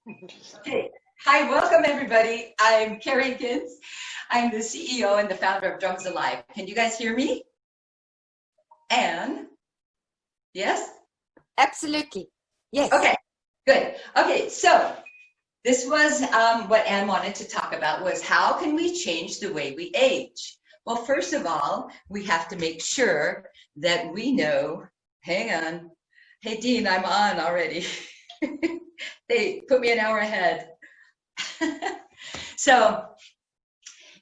Okay. Hi, welcome everybody. I'm Carrie EKINS. I'm the CEO and the founder of Drums Alive. Can you guys hear me? Anne? Yes? Absolutely. Yes. Okay, good. Okay, so this was what Anne wanted to talk about was how can we change the way we age? Well, first of all, we have to make sure that we know, hang on. Hey, Dean, I'm on already. They put me an hour ahead. So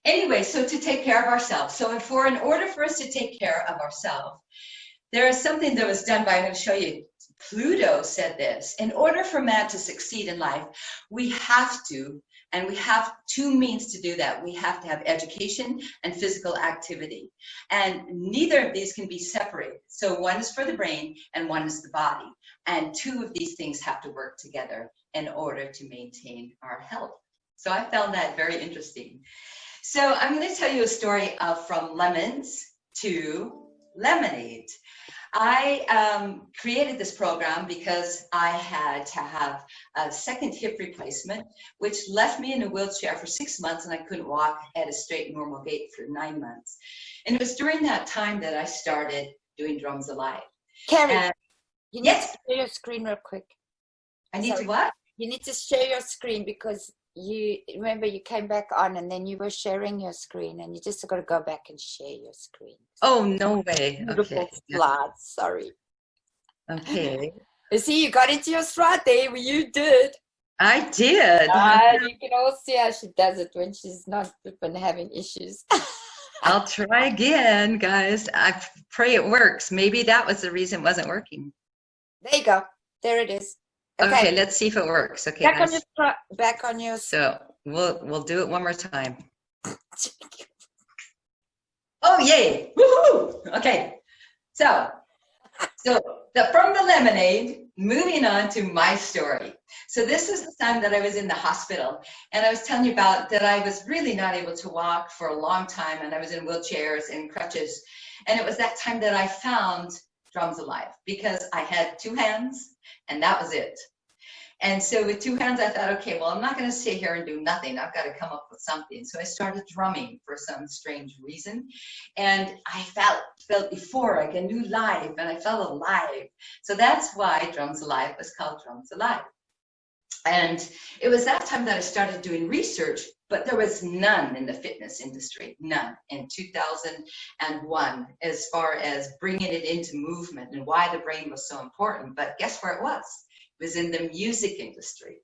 anyway, so to take care of ourselves. So in order for us to take care of ourselves, there is something that was done by, I'm going to show you, Pluto said this, in order for man to succeed in life, we have to, and we have two means to do that. We have to have education and physical activity. And neither of these can be separated. So one is for the brain and one is the body. And two of these things have to work together in order to maintain our health. So I found that very interesting. So I'm going to tell you a story of from lemons to lemonade. I created this program because I had to have a second hip replacement, which left me in a wheelchair for 6 months, and I couldn't walk at a straight normal gait for 9 months. And it was during that time that I started doing Drums Alive. Carrie, you need yes, to share your screen real quick. I need to what? You need to share your screen because you remember you came back on and then you were sharing your screen and you just got to go back and share your screen. Oh, no way. Beautiful Okay. slides, sorry. Okay. You see, you got into your stride there. You did. I did. You can all see how she does it when she's not been having issues. I'll try again, guys. I pray it works. Maybe that was the reason it wasn't working. There you go. There it is. Okay, let's see if it works. Okay, back on your. So we'll do it one more time. Oh yay! Woohoo! Okay, so from the lemonade, moving on to my story. So this is the time that I was in the hospital, and I was telling you about that I was really not able to walk for a long time, and I was in wheelchairs and crutches, and it was that time that I found Drums Alive because I had 2 hands, and that was it. And so with 2 hands, I thought, okay, well, I'm not going to sit here and do nothing. I've got to come up with something. So I started drumming for some strange reason. And I felt euphoric and new life, and I felt alive. So that's why Drums Alive was called Drums Alive. And it was that time that I started doing research, but there was none in the fitness industry, none in 2001, as far as bringing it into movement and why the brain was so important. But guess where it was? Was in the music industry.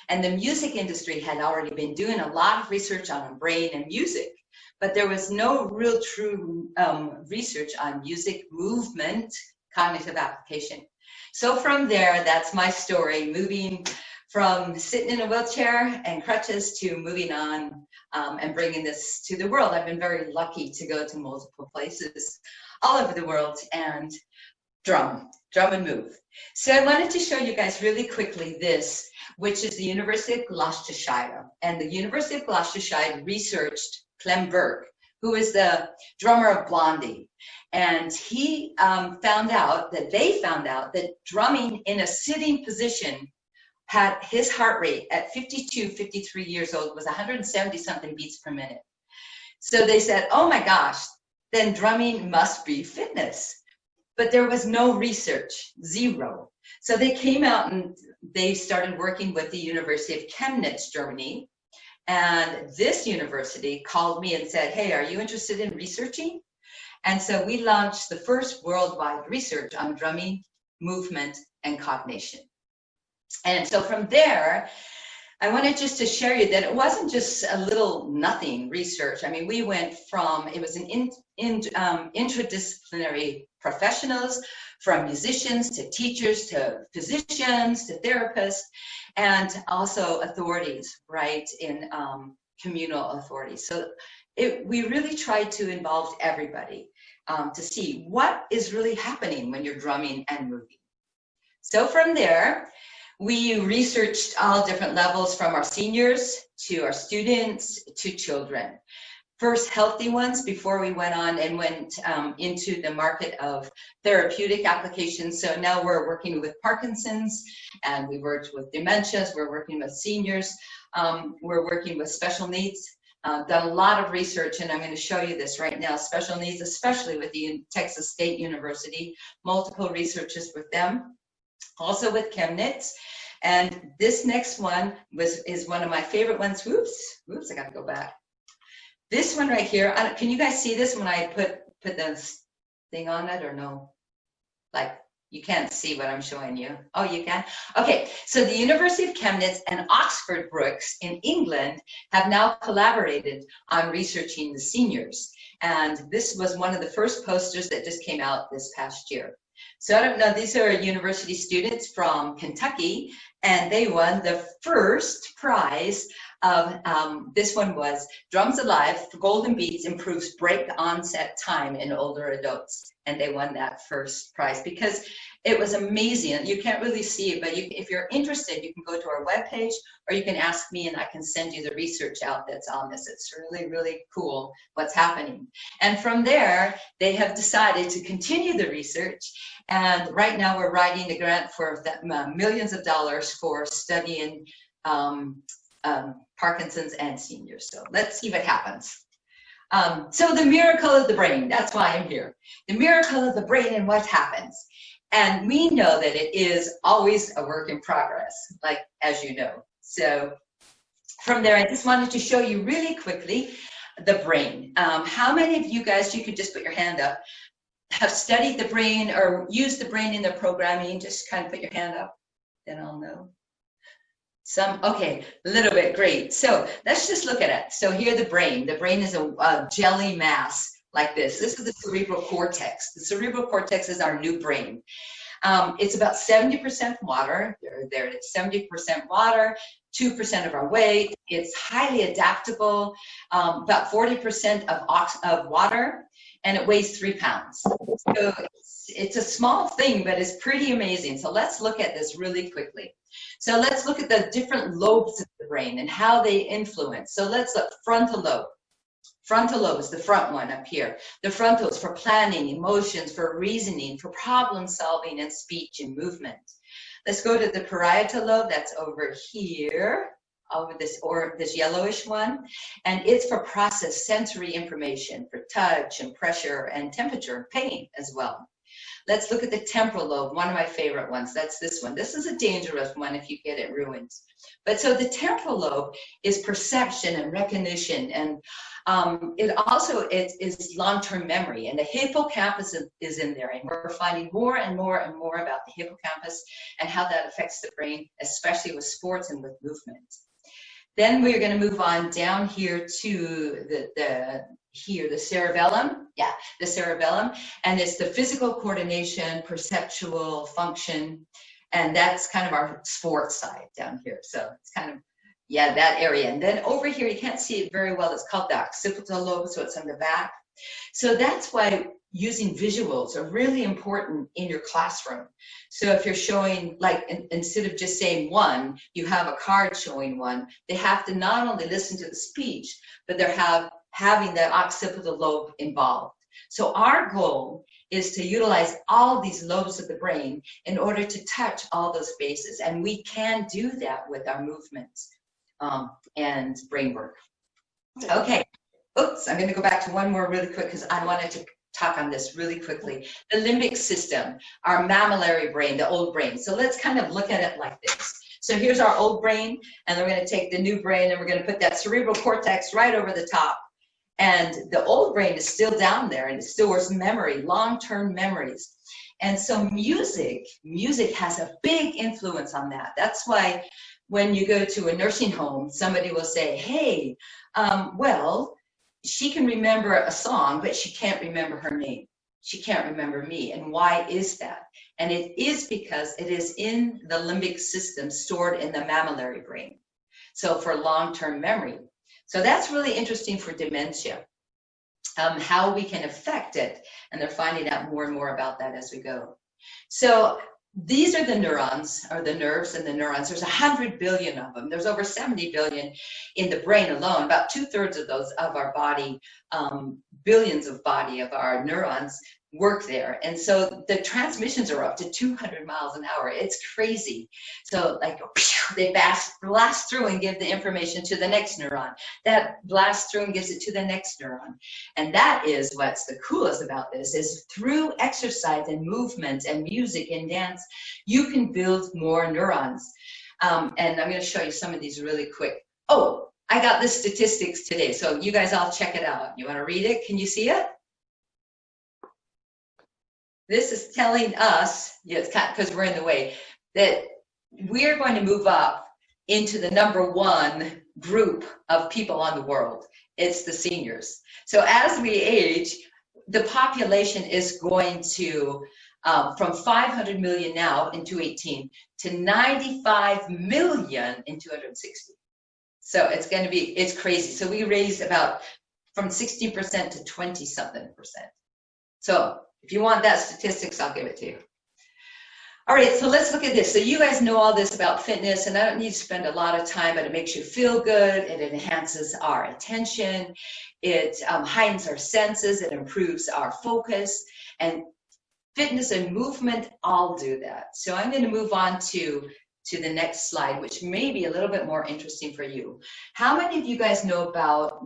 And the music industry had already been doing a lot of research on brain and music, but there was no real true research on music movement, cognitive application. So from there, that's my story, moving from sitting in a wheelchair and crutches to moving on and bringing this to the world. I've been very lucky to go to multiple places all over the world and drum and move. So I wanted to show you guys really quickly this, which is the University of Gloucestershire. And the University of Gloucestershire researched Clem Burke, who is the drummer of Blondie. And he found out that drumming in a sitting position had his heart rate at 52, 53 years old was 170 something beats per minute. So they said, oh my gosh, then drumming must be fitness. But there was no research, zero. So they came out and they started working with the University of Chemnitz, Germany. And this university called me and said, hey, are you interested in researching? And so we launched the first worldwide research on drumming, movement, and cognition. And so from there, I wanted just to share you that it wasn't just a little nothing research. I mean, we went from, it was an interdisciplinary professionals, from musicians to teachers to physicians to therapists, and also authorities, right, in communal authorities. So we really tried to involve everybody to see what is really happening when you're drumming and moving. So from there, we researched all different levels, from our seniors to our students to children. first healthy ones before we went on and went into the market of therapeutic applications. So now we're working with Parkinson's, and we worked with dementias, we're working with seniors, we're working with special needs. Done a lot of research, and I'm going to show you this right now. Special needs, especially with the Texas State University, multiple researches with them, also with ChemNITs. And this next one is one of my favorite ones. Whoops, I got to go back. This one right here, can you guys see this when I put this thing on it or no? Like, you can't see what I'm showing you. Oh, you can? Okay, so the University of Chemnitz and Oxford Brookes in England have now collaborated on researching the seniors. And this was one of the first posters that just came out this past year. So I don't know, these are university students from Kentucky, and they won the first prize of, this one was Drums Alive, Golden Beats improves break onset time in older adults. And they won that first prize because it was amazing. You can't really see it, but if you're interested, you can go to our webpage, or you can ask me and I can send you the research out that's on this. It's really, really cool what's happening. And from there, they have decided to continue the research. And right now we're writing a grant for millions of dollars for studying Parkinson's and seniors. So let's see what happens. So the miracle of the brain, that's why I'm here. The miracle of the brain and what happens. And we know that it is always a work in progress, like, as you know. So from there, I just wanted to show you really quickly the brain. How many of you guys, you could just put your hand up, have studied the brain or used the brain in their programming? Just kind of put your hand up, then I'll know. Some, okay, a little bit, great. So let's just look at it. So here the brain is a jelly mass like this. This is the cerebral cortex. The cerebral cortex is our new brain. It's about 70% water. There it is, 70% water, 2% of our weight. It's highly adaptable, about 40% of water, and it weighs 3 pounds. So it's a small thing, but it's pretty amazing. So let's look at this really quickly. So let's look at the different lobes of the brain and how they influence. So let's look, frontal lobe. Frontal lobe is the front one up here. The frontal is for planning, emotions, for reasoning, for problem solving and speech and movement. Let's go to the parietal lobe, that's over here, over this yellowish one. And it's for process sensory information, for touch and pressure and temperature, pain as well. Let's look at the temporal lobe, one of my favorite ones. That's this one. This is a dangerous one if you get it ruined. But so the temporal lobe is perception and recognition, and it also is long-term memory. And the hippocampus is in there, and we're finding more and more and more about the hippocampus and how that affects the brain, especially with sports and with movement. Then we're going to move on down here to the cerebellum. Yeah, the cerebellum. And it's the physical coordination, perceptual function. And that's kind of our sports side down here. So it's kind of, yeah, that area. And then over here, you can't see it very well. It's called the occipital lobe, so it's on the back. So that's why using visuals are really important in your classroom. So if you're showing, like, instead of just saying one, you have a card showing one, they have to not only listen to the speech, but they're having that occipital lobe involved. So our goal is to utilize all these lobes of the brain in order to touch all those bases. And we can do that with our movements and brain work. Okay. Oops, I'm going to go back to one more really quick because I wanted to talk on this really quickly. The limbic system, our mammillary brain, the old brain. So let's kind of look at it like this. So here's our old brain, and we're going to take the new brain and we're going to put that cerebral cortex right over the top. And the old brain is still down there, and it stores memory, long-term memories. And so music has a big influence on that. That's why when you go to a nursing home, somebody will say, hey, well, she can remember a song, but she can't remember her name. She can't remember me. And why is that? And it is because it is in the limbic system stored in the mammillary brain. So for long-term memory. So that's really interesting for dementia, how we can affect it. And they're finding out more and more about that as we go. So these are the neurons, or the nerves and the neurons. There's 100 billion of them. There's over 70 billion in the brain alone. About 2/3 of those of our body, billions of our neurons work there. And so the transmissions are up to 200 miles an hour. It's crazy. So like they blast through and give the information to the next neuron. That blasts through and gives it to the next neuron. And that is what's the coolest about this, is through exercise and movement and music and dance, you can build more neurons. And I'm going to show you some of these really quick. Oh, I got the statistics today. So you guys all check it out. You want to read it? Can you see it? This is telling us, yes, because we're in the way, that we're going to move up into the #1 group of people on the world. It's the seniors. So as we age, the population is going to, from 500 million now in 2018 to 95 million in 2060. So it's going to be, it's crazy. So we raised about from 60% to 20-something%. So if you want that statistics, I'll give it to you. All right, so let's look at this. So you guys know all this about fitness, and I don't need to spend a lot of time, but it makes you feel good, it enhances our attention, it heightens our senses, it improves our focus, and fitness and movement all do that. So I'm going to move on to the next slide, which may be a little bit more interesting for you. How many of you guys know about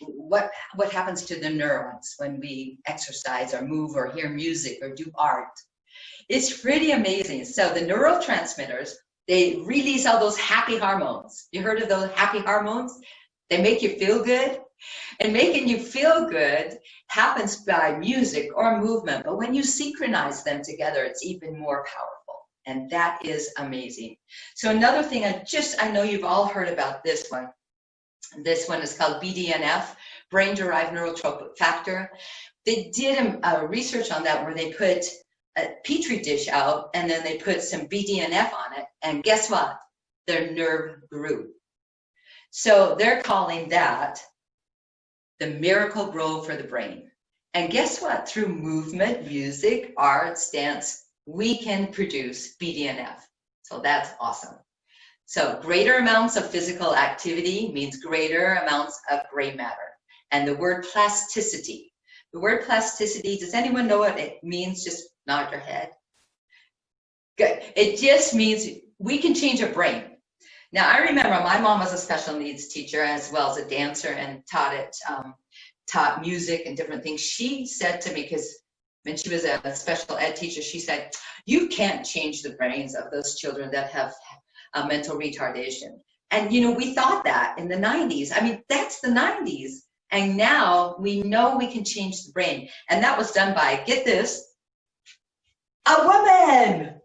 what happens to the neurons when we exercise or move or hear music or do art? It's pretty amazing. So the neurotransmitters, they release all those happy hormones. You heard of those happy hormones? They make you feel good. And making you feel good happens by music or movement, but when you synchronize them together, it's even more powerful. And that is amazing. So another thing, I know you've all heard about this one. This one is called BDNF, brain-derived neurotrophic factor. They did a research on that where they put a petri dish out and then they put some BDNF on it, and guess what? Their nerve grew. So they're calling that the miracle grow for the brain. And guess what? Through movement, music, arts, dance, we can produce BDNF. So that's awesome. So greater amounts of physical activity means greater amounts of gray matter. And the word plasticity. The word plasticity, does anyone know what it means? Just nod your head. Good. It just means we can change our brain. Now, I remember my mom was a special needs teacher as well as a dancer and taught music and different things. She said to me, because when she was a special ed teacher, she said, you can't change the brains of those children that have mental retardation. And, you know, we thought that in the 90s. I mean, that's the 90s. And now we know we can change the brain. And that was done by, get this, a woman.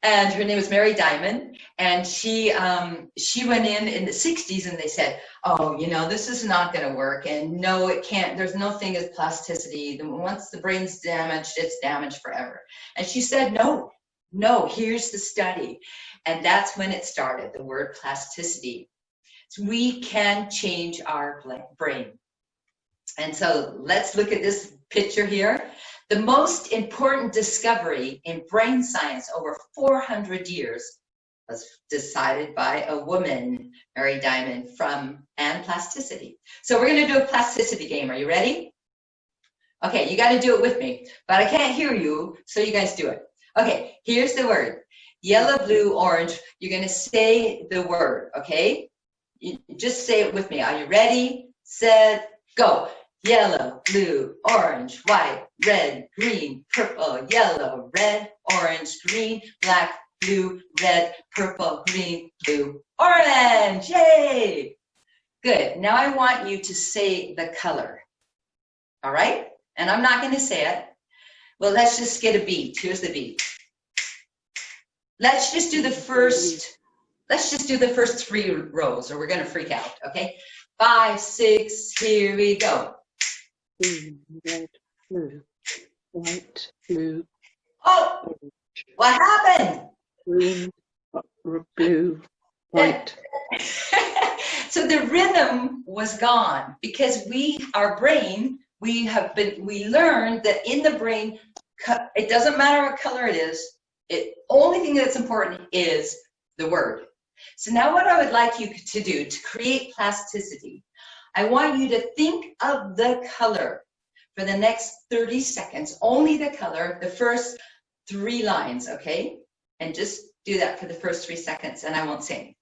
And her name was Mary Diamond, and she went in the 60s, and they said, oh, you know, this is not going to work, and no, it can't. There's no thing as plasticity. Once the brain's damaged, it's damaged forever. And she said, no, here's the study. And that's when it started, the word plasticity. So we can change our brain. And so let's look at this picture here. The most important discovery in brain science over 400 years was decided by a woman, Mary Diamond, and plasticity. So we're going to do a plasticity game. Are you ready? Okay, you got to do it with me, but I can't hear you, so you guys do it. Okay, here's the word. Yellow, blue, orange. You're going to say the word, okay? You just say it with me. Are you ready, set, go? Yellow, blue, orange, white, red, green, purple, yellow, red, orange, green, black, blue, red, purple, green, blue, orange. Yay! Good. Now I want you to say the color. All right? And I'm not going to say it. Well, let's just get a beat. Here's the beat. Let's just do the first 3 rows, or we're going to freak out, okay? 5, 6, here we go. Green, red, blue, white, blue. Oh, orange. What happened? Green, blue, white. So the rhythm was gone because our brain, we learned that in the brain, it doesn't matter what color it is, Only thing that's important is the word. So now what I would like you to do to create plasticity, I want you to think of the color for the next 30 seconds, only the color, the first 3 lines, okay? And just do that for the first 3 seconds, and I won't say anything.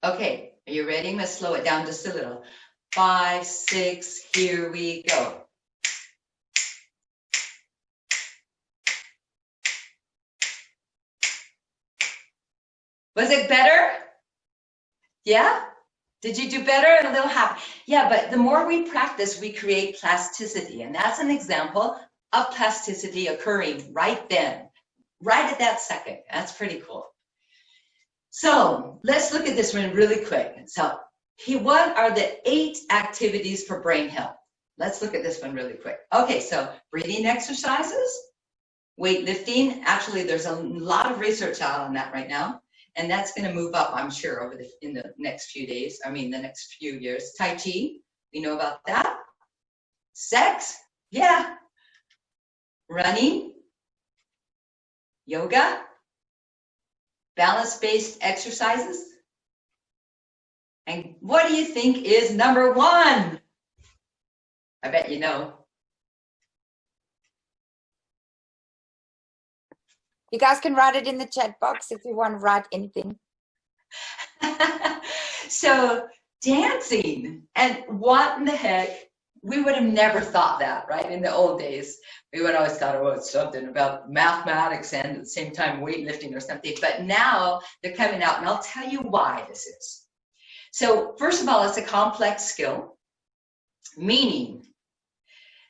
Okay, are you ready? I'm going to slow it down just a little. 5, 6, here we go. Was it better? Yeah? Did you do better and a little happy? Yeah, but the more we practice, we create plasticity. And that's an example of plasticity occurring right then, right at that second. That's pretty cool. So let's look at this one really quick. So what are the 8 activities for brain health? Let's look at this one really quick. Okay, so breathing exercises, weightlifting. Actually, there's a lot of research out on that right now. And that's going to move up, I'm sure, in the next few days. I mean, the next few years. Tai Chi, we know about that. Sex, yeah. Running, yoga, balance-based exercises. And what do you think is number 1? I bet you know. You guys can write it in the chat box if you want to write anything. So dancing, and what in the heck, we would have never thought that, right? In the old days, we would always thought, oh, it's something about mathematics and at the same time weightlifting or something. But now they're coming out, and I'll tell you why this is. So first of all, it's a complex skill, meaning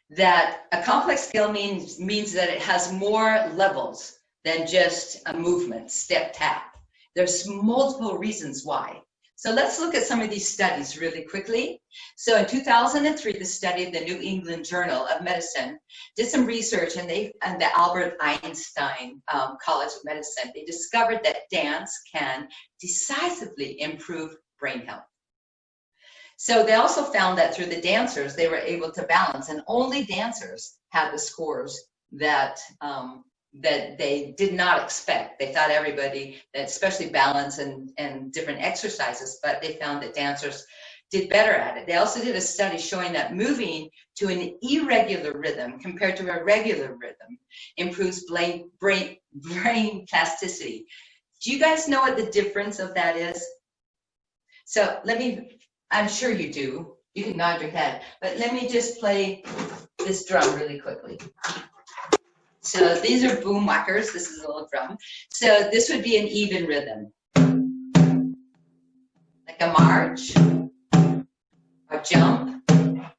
that a complex skill means that it has more levels than just a movement, step, tap. There's multiple reasons why. So let's look at some of these studies really quickly. So in 2003, the study of the New England Journal of Medicine did some research, and the Albert Einstein College of Medicine, they discovered that dance can decisively improve brain health. So they also found that through the dancers, they were able to balance, and only dancers had the scores that that they did not expect. They thought everybody, especially balance and different exercises, but they found that dancers did better at it. They also did a study showing that moving to an irregular rhythm compared to a regular rhythm improves brain plasticity. Do you guys know what the difference of that is? So I'm sure you do. You can nod your head, but let me just play this drum really quickly. So these are boom whackers. This is a little drum. So this would be an even rhythm, like a march, a jump, and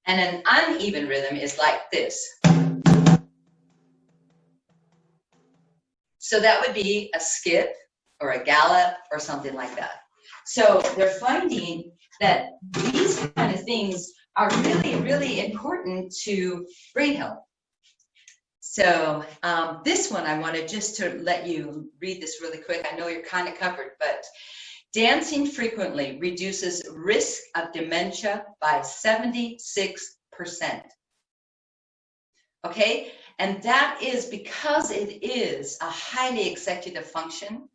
an uneven rhythm is like this. So that would be a skip or a gallop or something like that. So they're finding that these kind of things are really, really important to brain health. So this one, I wanted just to let you read this really quick. I know you're kind of covered, but dancing frequently reduces risk of dementia by 76%. Okay, and that is because it is a highly executive function,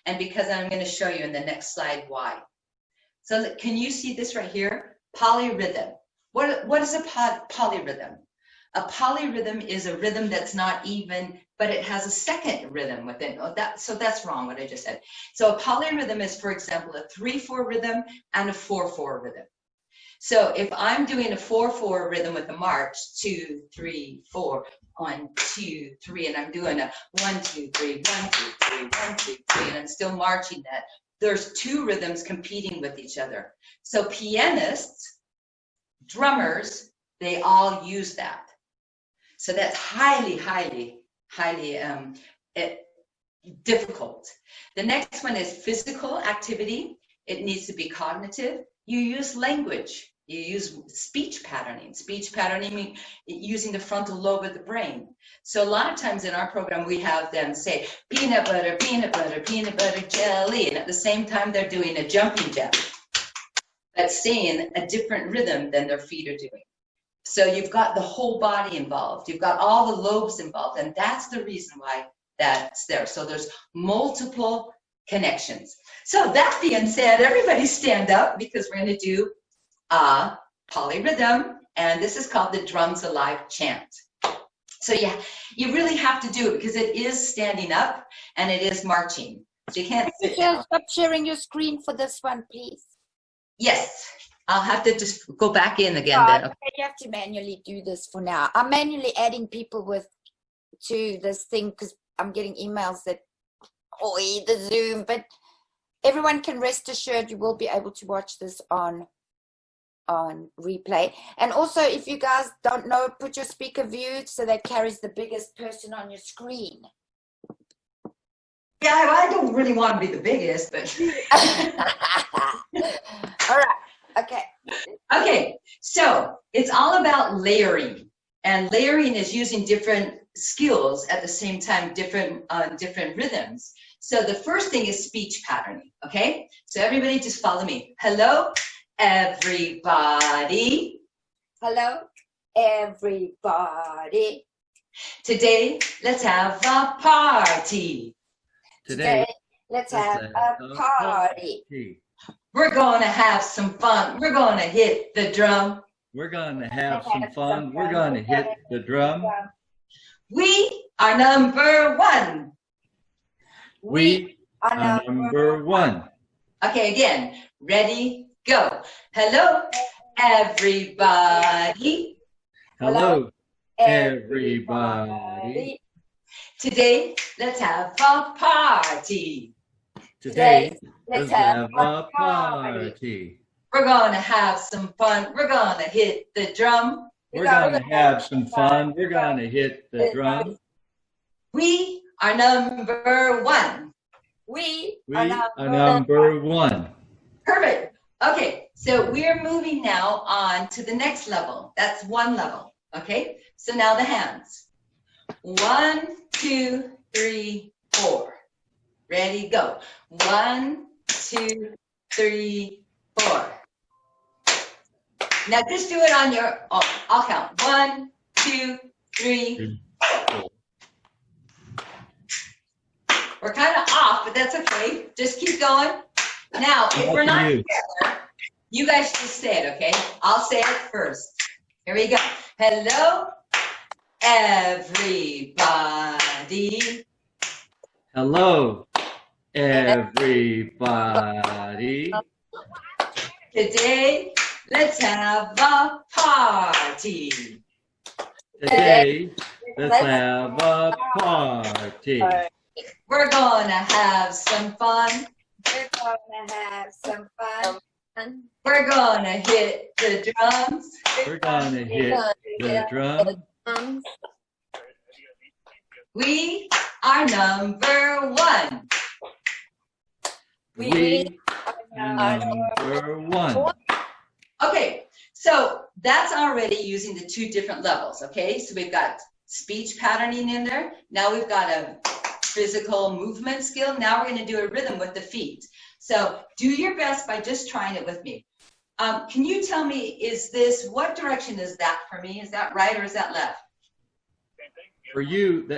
and because I'm going to show you in the next slide why. So can you see this right here? Polyrhythm. What is a polyrhythm? A polyrhythm is a rhythm that's not even, but it has a second rhythm within. So that's wrong, what I just said. So a polyrhythm is, for example, a 3/4 rhythm and a 4/4 rhythm. So if I'm doing a 4/4 rhythm with a march, 2, 3, 4, 1, 2, 3, and I'm doing a 1, 2, 3, 1, 2, 3, 1, 2, 3, and I'm still marching that, there's 2 rhythms competing with each other. So pianists, drummers, they all use that. So that's highly, highly, highly difficult. The next one is physical activity. It needs to be cognitive. You use language. You use speech patterning. Speech patterning means using the frontal lobe of the brain. So a lot of times in our program, we have them say, peanut butter, peanut butter, peanut butter jelly. And at the same time, they're doing a jumping jack, but saying a different rhythm than their feet are doing. So you've got the whole body involved. You've got all the lobes involved. And that's the reason why that's there. So there's multiple connections. So that being said, everybody stand up because we're going to do a polyrhythm, and this is called the Drums Alive chant. So yeah, you really have to do it because it is standing up and it is marching. So you can't sit down. Stop sharing your screen for this one, please. Yes, I'll have to just go back in again. Oh, Then. okay, you have to manually do this for now. I'm manually adding people to this thing because I'm getting emails that, the Zoom, but everyone can rest assured you will be able to watch this on replay. And also, if you guys don't know, put your speaker view so that carries the biggest person on your screen. Yeah, I don't really want to be the biggest, but. All right. Okay. Okay, so it's all about layering, and layering is using different skills at the same time, different rhythms. So the first thing is speech patterning. Okay, so everybody just follow me. Hello, everybody. Hello, everybody. Today, let's have a party. Today, let's have a party. We're going to have some fun. We're going to hit the drum. We're going to have some fun. We're going to hit the drum. We are number one. We are number one. Okay, again. Ready, go. Hello, everybody. Hello, everybody. Today, let's have a party. Today, let's have a party. We're going to have some fun. We're going to hit the drum. We're going to have some fun. We're going to hit the drum. We are number one. We are number one. Perfect. Okay, so we're moving now on to the next level. That's one level. Okay, so now the hands. 1, 2, 3, 4. Ready, go. 1, 2, 3, 4. Now just do it on your own. I'll count. 1, 2, 3, 4. We're kind of off, but that's okay. Just keep going. Now, if we're not together, you guys just say it, okay? I'll say it first. Here we go. Hello, everybody. Hello, everybody. Today, let's have a party. Today, let's have a party. We're gonna have some fun. We're gonna have some fun. We're gonna hit the drums. We're gonna hit the drum. We are number one. We are number one. Okay, so that's already using the two different levels, okay? So we've got speech patterning in there. Now we've got a physical movement skill. Now we're gonna do a rhythm with the feet. So do your best by just trying it with me. Can you tell me, what direction is that for me? Is that right or is that left? For you,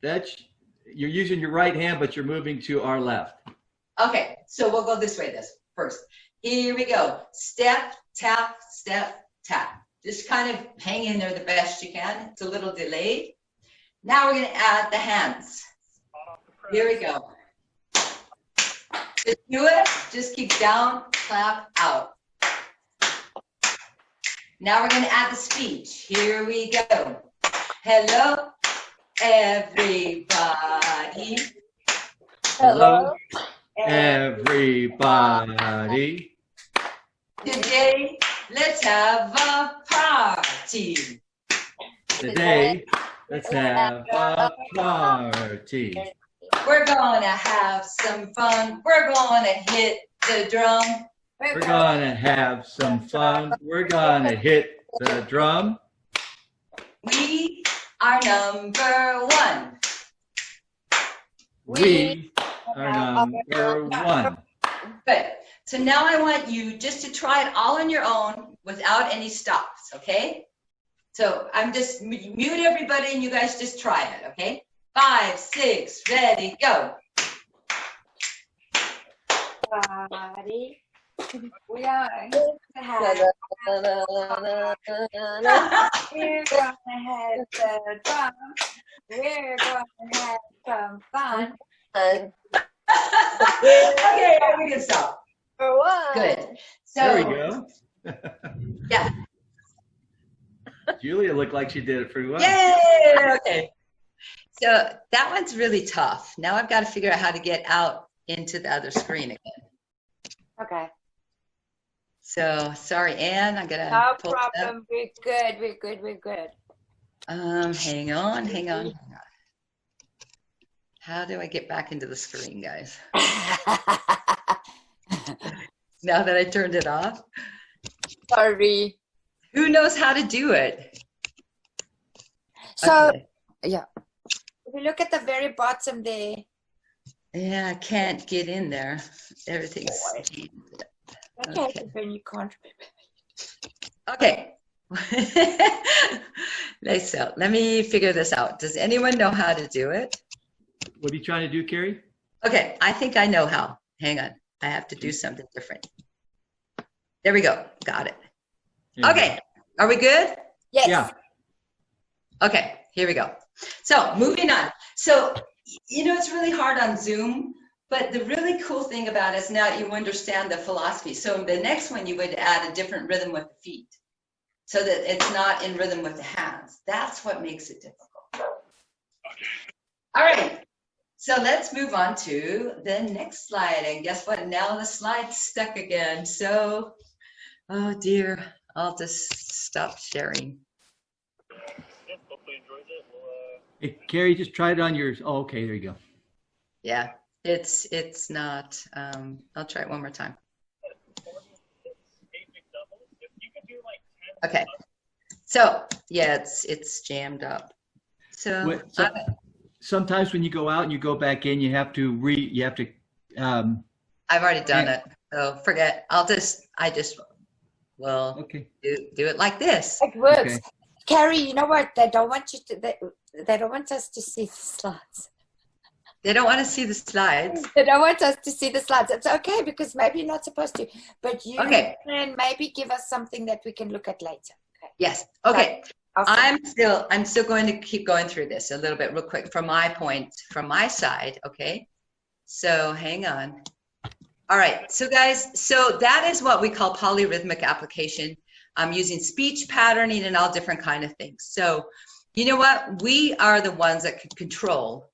that's you're using your right hand, but you're moving to our left. Okay, so we'll go this way first. Here we go. Step, tap, step, tap. Just kind of hang in there the best you can. It's a little delayed. Now we're gonna add the hands. Here we go. Just do it. Just keep down, clap, out. Now we're going to add the speech. Here we go. Hello, everybody. Hello, everybody. Today, let's have a party. Today, let's have a party. We're gonna have some fun. We're gonna hit the drum. We're gonna have some fun. We're gonna hit the drum. We are number one. We are number one. Good. So now I want you just to try it all on your own without any stops, okay? So I'm just mute everybody and you guys just try it, okay? 5, 6, ready, go. Everybody, we are going to have we're gonna have the drum. We're gonna have some fun. Okay, we can stop. For one. Good. So There we go. yeah. Julia looked like she did it pretty well. Yay! Okay. So that one's really tough. Now I've got to figure out how to get out into the other screen again. Okay. So sorry, Anne. I'm gonna No pull it up. problem. We're good. We're good. We're good. Hang on. How do I get back into the screen, guys? Now that I turned it off. Sorry. Who knows how to do it? So, Okay. yeah. If you look at the very bottom there. Yeah, I can't get in there. Everything's Okay. Okay. When you can't okay. So let me figure this out. Does anyone know how to do it? What are you trying to do, Carrie? Okay, I think I know how. Hang on. I have to do something different. There we go. Got it. Yeah. Okay. Are we good? Yes. Yeah. Okay, here we go. So moving on. So, you know, it's really hard on Zoom, but the really cool thing about it is now you understand the philosophy. So the next one, you would add a different rhythm with the feet so that it's not in rhythm with the hands. That's what makes it difficult. All right. So let's move on to the next slide. And guess what? Now the slide's stuck again. So, oh dear, I'll just stop sharing. Hey, Carrie, just try it on yours. Oh, okay, there you go. Yeah, it's not. I'll try it one more time. Okay. So yeah, it's jammed up. So, Sometimes when you go out and you go back in, you have to I've already done it. So forget. I just will okay. do it like this. It works. Okay. Carrie, you know what? They don't want you to. They don't want us to see the slides. They don't want to see the slides. They don't want us to see the slides. It's okay because maybe you're not supposed to. But you Okay. can maybe give us something that we can look at later. Okay. Yes. Okay. Awesome. I'm still going to keep going through this a little bit real quick from my side. Okay. So hang on. All right. So guys, so that is what we call polyrhythmic application. I'm using speech patterning and all different kind of things. So you know what? We are the ones that can control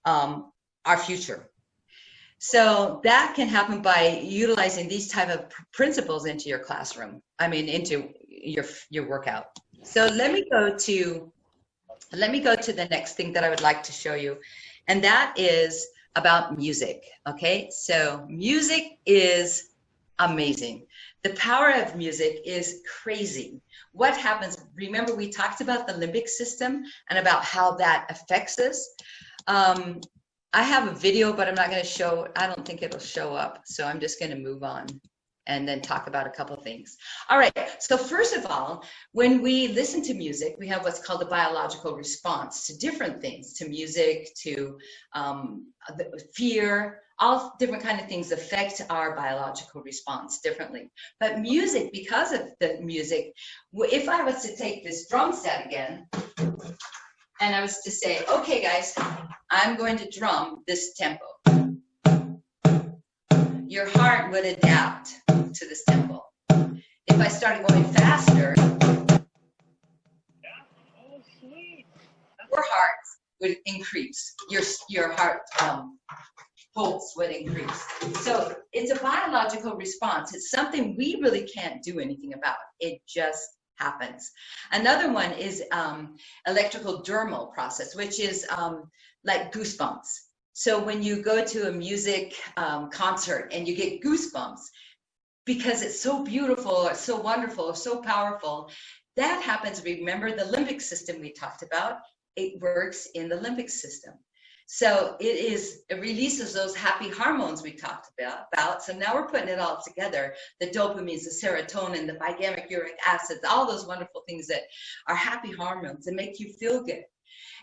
our future. So that can happen by utilizing these type of principles into your classroom. I mean, into your workout. So let me go to the next thing that I would like to show you, and that is about music. Okay, so music is amazing. The power of music is crazy. What happens? Remember, we talked about the limbic system and about how that affects us. I have a video, but I'm not going to show. I don't think it'll show up. So I'm just going to move on and then talk about a couple things. All right. So first of all, when we listen to music, we have what's called a biological response to different things, to music, to fear. All different kind of things affect our biological response differently. But music, because of the music, if I was to take this drum set again, and I was to say, okay, guys, I'm going to drum this tempo. Your heart would adapt to this tempo. If I started going faster, your heart would increase. Your heart pulse would increase. So it's a biological response. It's something we really can't do anything about. It just happens. Another one is electrical dermal process, which is like goosebumps. So when you go to a music concert and you get goosebumps, because it's so beautiful, it's so wonderful, it's so powerful. That happens, remember the limbic system we talked about, it works in the limbic system. So it releases those happy hormones we talked about. So now we're putting it all together, the dopamines, the serotonin, the bigamic uric acids, all those wonderful things that are happy hormones that make you feel good.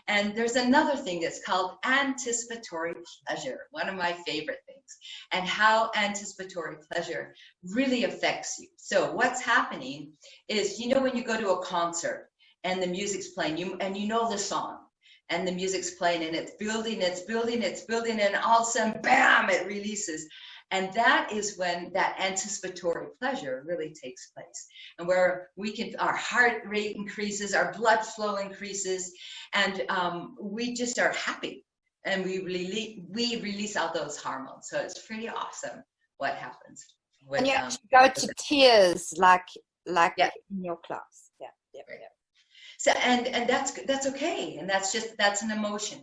And there's another thing that's called anticipatory pleasure, one of my favorite things, and how anticipatory pleasure really affects you. So what's happening is, you know, when you go to a concert and the music's playing, and you know the song, and the music's playing, and it's building, it's building, it's building, and all of a sudden, bam, it releases. And that is when that anticipatory pleasure really takes place. And where our heart rate increases, our blood flow increases, and we just are happy. And we release all those hormones. So it's pretty awesome what happens. And you actually go to tears like yeah. in your class. Yeah. Right. So, and that's okay. And that's an emotion.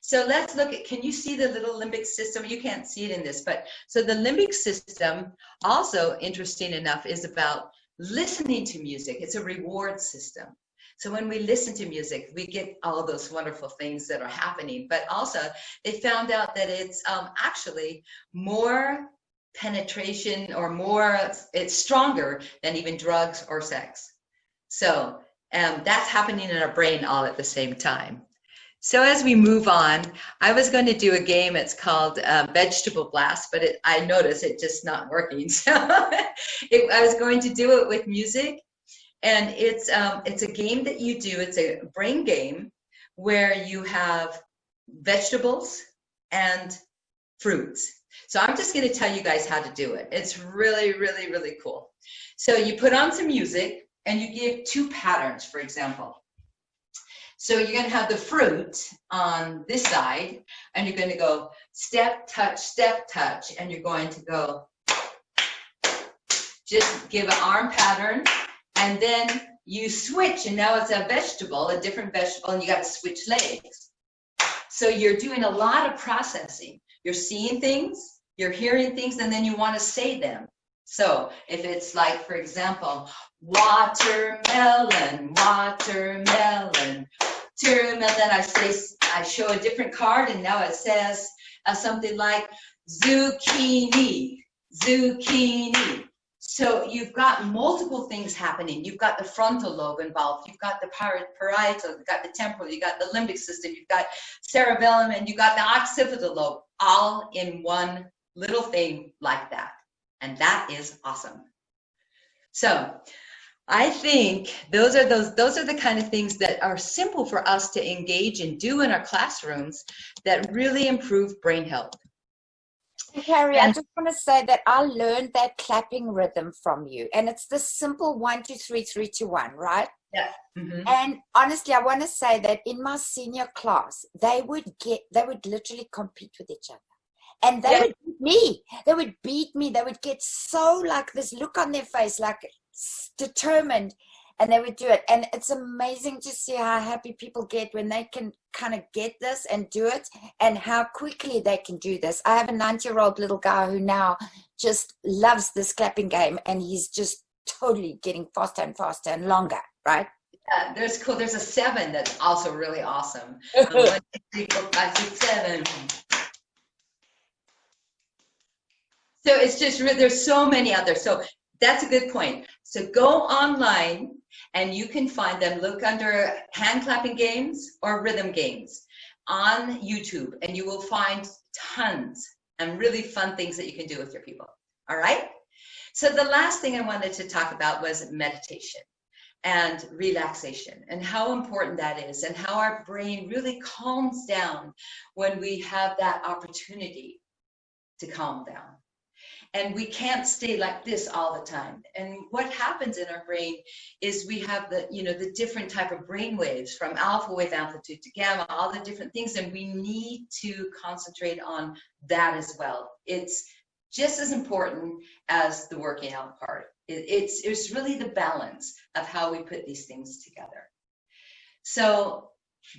So let's look at, can you see the little limbic system? You can't see it in this, but so the limbic system, also interesting enough, is about listening to music. It's a reward system. So when we listen to music, we get all those wonderful things that are happening, but also they found out that it's actually more penetration or it's stronger than even drugs or sex. So that's happening in our brain all at the same time. So as we move on, I was going to do a game. It's called Vegetable Blast, but I noticed it just not working. So I was going to do it with music, and it's a game that you do. It's a brain game where you have vegetables and fruits. So I'm just going to tell you guys how to do it. It's really, really, really cool. So you put on some music, and you give 2 patterns, for example. So you're going to have the fruit on this side, and you're going to go step, touch, and you're going to go, just give an arm pattern, and then you switch, and now it's a vegetable, a different vegetable, and you got to switch legs. So you're doing a lot of processing. You're seeing things, you're hearing things, and then you want to say them. So if it's like, for example, watermelon, watermelon, then I show a different card, and now it says something like zucchini, zucchini. So you've got multiple things happening. You've got the frontal lobe involved. You've got the parietal, you've got the temporal, you've got the limbic system, you've got cerebellum, and you've got the occipital lobe, all in one little thing like that. And that is awesome. So I think those are the kind of things that are simple for us to engage and do in our classrooms that really improve brain health. Carrie, I just want to say that I learned that clapping rhythm from you, and it's the simple 1, 2, 3, 3, 2, 1, right? Yeah. Mm-hmm. And honestly, I want to say that in my senior class, they would literally compete with each other. And they would beat me. They would beat me. They would get so like this look on their face, like determined, and they would do it. And it's amazing to see how happy people get when they can kind of get this and do it, and how quickly they can do this. I have a 90-year-old little guy who now just loves this clapping game, and he's just totally getting faster and faster and longer, right? Yeah, there's a 7 that's also really awesome. 1, 2, 3, 4, 5, 6, 7. So it's just, there's so many out there. So that's a good point. So go online and you can find them. Look under hand clapping games or rhythm games on YouTube, and you will find tons and really fun things that you can do with your people. All right. So the last thing I wanted to talk about was meditation and relaxation, and how important that is, and how our brain really calms down when we have that opportunity to calm down. And we can't stay like this all the time. And what happens in our brain is we have the different type of brain waves, from alpha wave amplitude to gamma, all the different things, and we need to concentrate on that as well. It's just as important as the working out part. It's really the balance of how we put these things together. So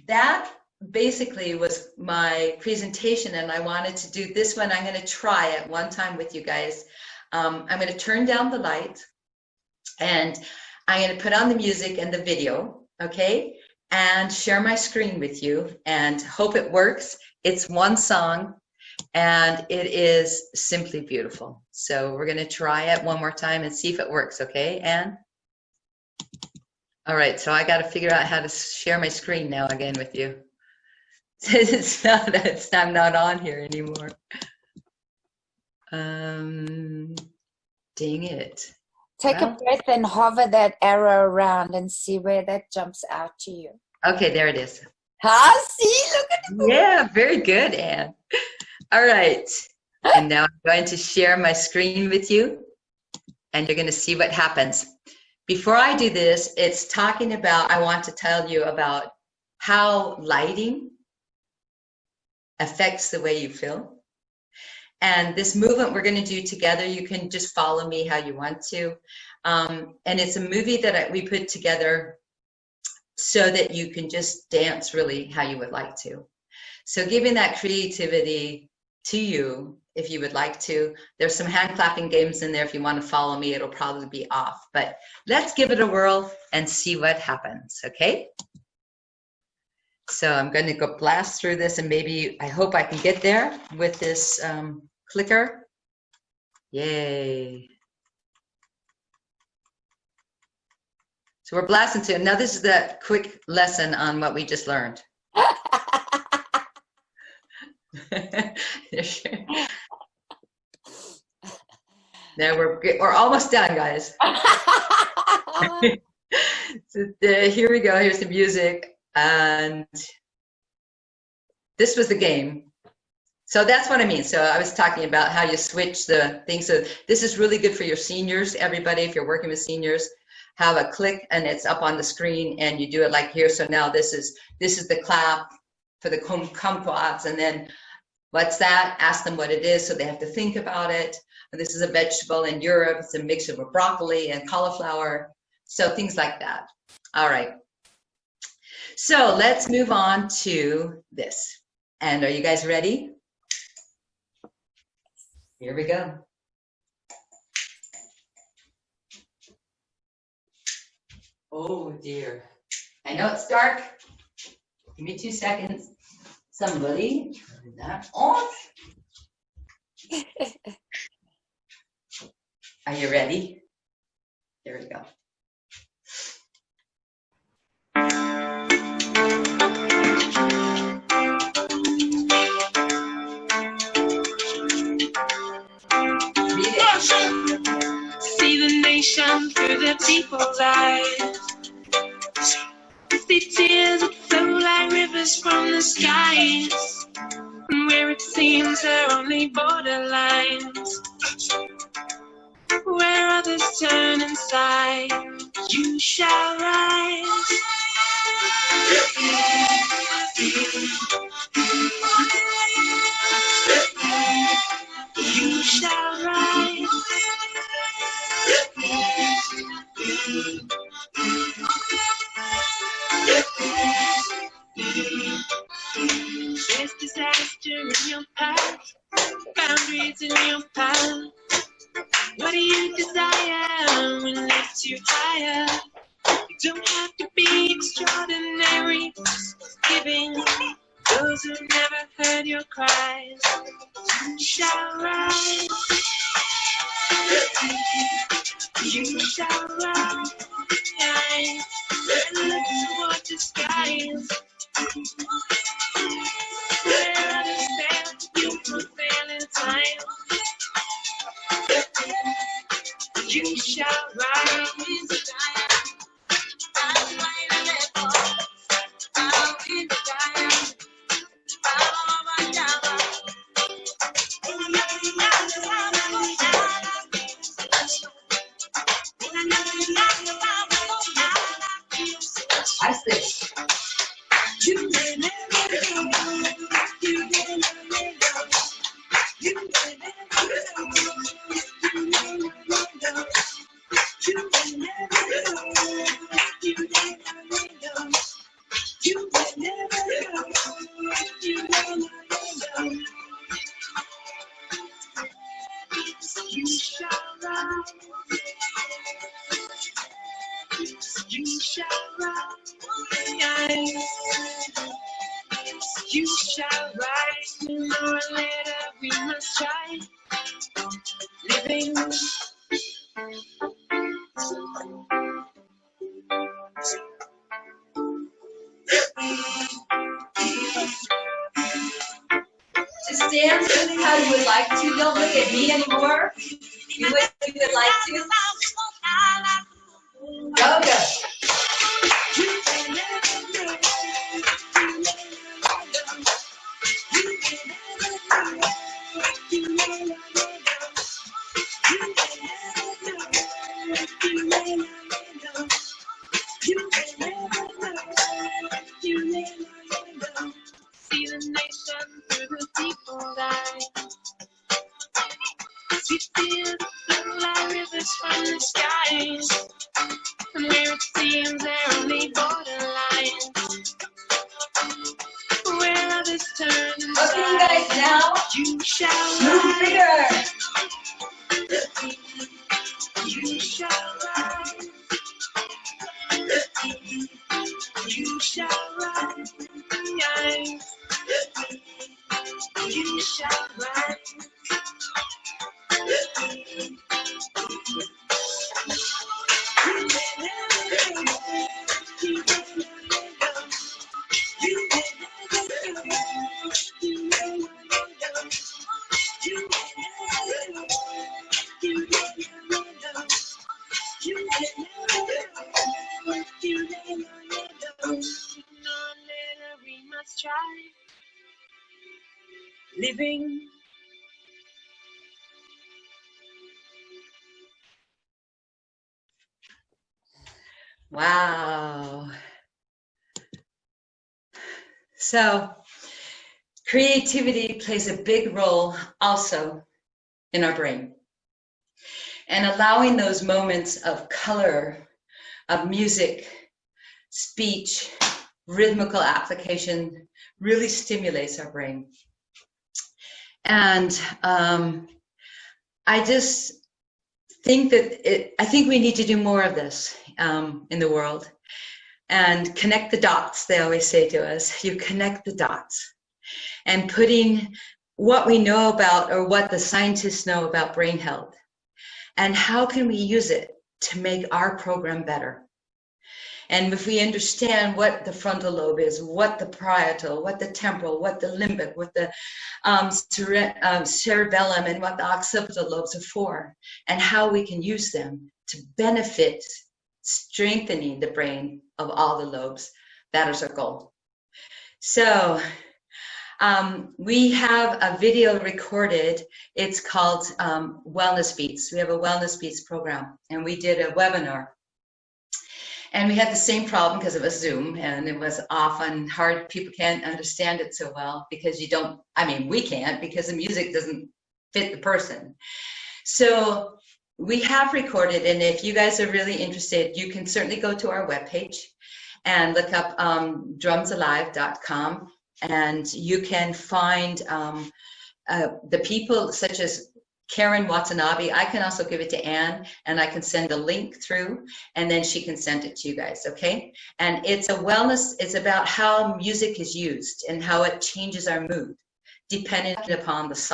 that basically was my presentation, and I wanted to do this one. I'm going to try at one time with you guys. I'm going to turn down the light, and I'm going to put on the music and the video, okay? And share my screen with you and hope it works. It's one song, and it is simply beautiful. So we're going to try it one more time and see if it works, okay, Anne? All right, so I got to figure out how to share my screen now again with you. I'm not on here anymore. Dang it. Take a breath and hover that arrow around and see where that jumps out to you. Okay, there it is. Ah, see, look at it. Yeah, very good, Anne. All right, and now I'm going to share my screen with you, and you're going to see what happens. Before I do this, it's talking about, I want to tell you about how lighting affects the way you feel. And this movement we're going to do together, you can just follow me how you want to. And it's a movie that we put together so that you can just dance really how you would like to. So giving that creativity to you, if you would like to. There's some hand clapping games in there. If you want to follow me, it'll probably be off. But let's give it a whirl and see what happens, okay? So I'm going to go blast through this, and maybe, I hope I can get there with this clicker. Yay. So we're blasting to, now this is the quick lesson on what we just learned. Now we're almost done, guys. So here we go, here's the music, and this was the game. So that's what I mean. So I was talking about how you switch the things. So this is really good for your seniors, everybody, if you're working with seniors. Have a click and it's up on the screen, and you do it like here. So now this is the clap for the kumquats, and then what's that? Ask them what it is, so they have to think about it. And this is a vegetable in Europe. It's a mixture of broccoli and cauliflower. So things like that. All right. So let's move on to this. And are you guys ready? Here we go. Oh dear. I know it's dark. Give me 2 seconds. Somebody turn that off. Are you ready? Here we go. See the nation through the people's eyes. See tears that flow like rivers from the skies. And where it seems there are only borderlines, where others turn inside, you shall rise. You shall rise. There's disaster in your path, boundaries in your path. What do you desire when lifts you higher? You don't have to be extraordinary, giving those who never heard your cries. You shall rise. You shall rise. And look toward the skies. Where others fail, you will fail in time. You shall rise. I see. You may shall rise. Sooner or later we must try. Living. Just stand really how you would like to. Don't look at me anymore. Do what you would like to. Go, go. See the nation through the people's eyes. See fields look like rivers from the skies. And where it seems they're only borderlines. Where others turn and Okay, you guys, now you shall move rise. bigger. You shall rise. You shall rise. You shall rise. We must try living. Wow. So creativity plays a big role also in our brain. And allowing those moments of color, of music, speech, rhythmical application really stimulates our brain. And I just think that I think we need to do more of this in the world and connect the dots. They always say to us, you connect the dots, and putting what we know about or what the scientists know about brain health and how can we use it to make our program better. And if we understand what the frontal lobe is, what the parietal, what the temporal, what the limbic, what the cerebellum, and what the occipital lobes are for, and how we can use them to benefit strengthening the brain of all the lobes, that is our goal. So we have a video recorded. It's called Wellness Beats. We have a Wellness Beats program, and we did a webinar. And we had the same problem because it was Zoom, and it was often hard. People can't understand it so well because you don't, I mean, we can't because the music doesn't fit the person. So we have recorded, and if you guys are really interested, you can certainly go to our webpage and look up drumsalive.com, and you can find the people such as Karen Watanabe. I can also give it to Anne, and I can send a link through, and then she can send it to you guys, okay? And it's a wellness, it's about how music is used and how it changes our mood depending upon the song.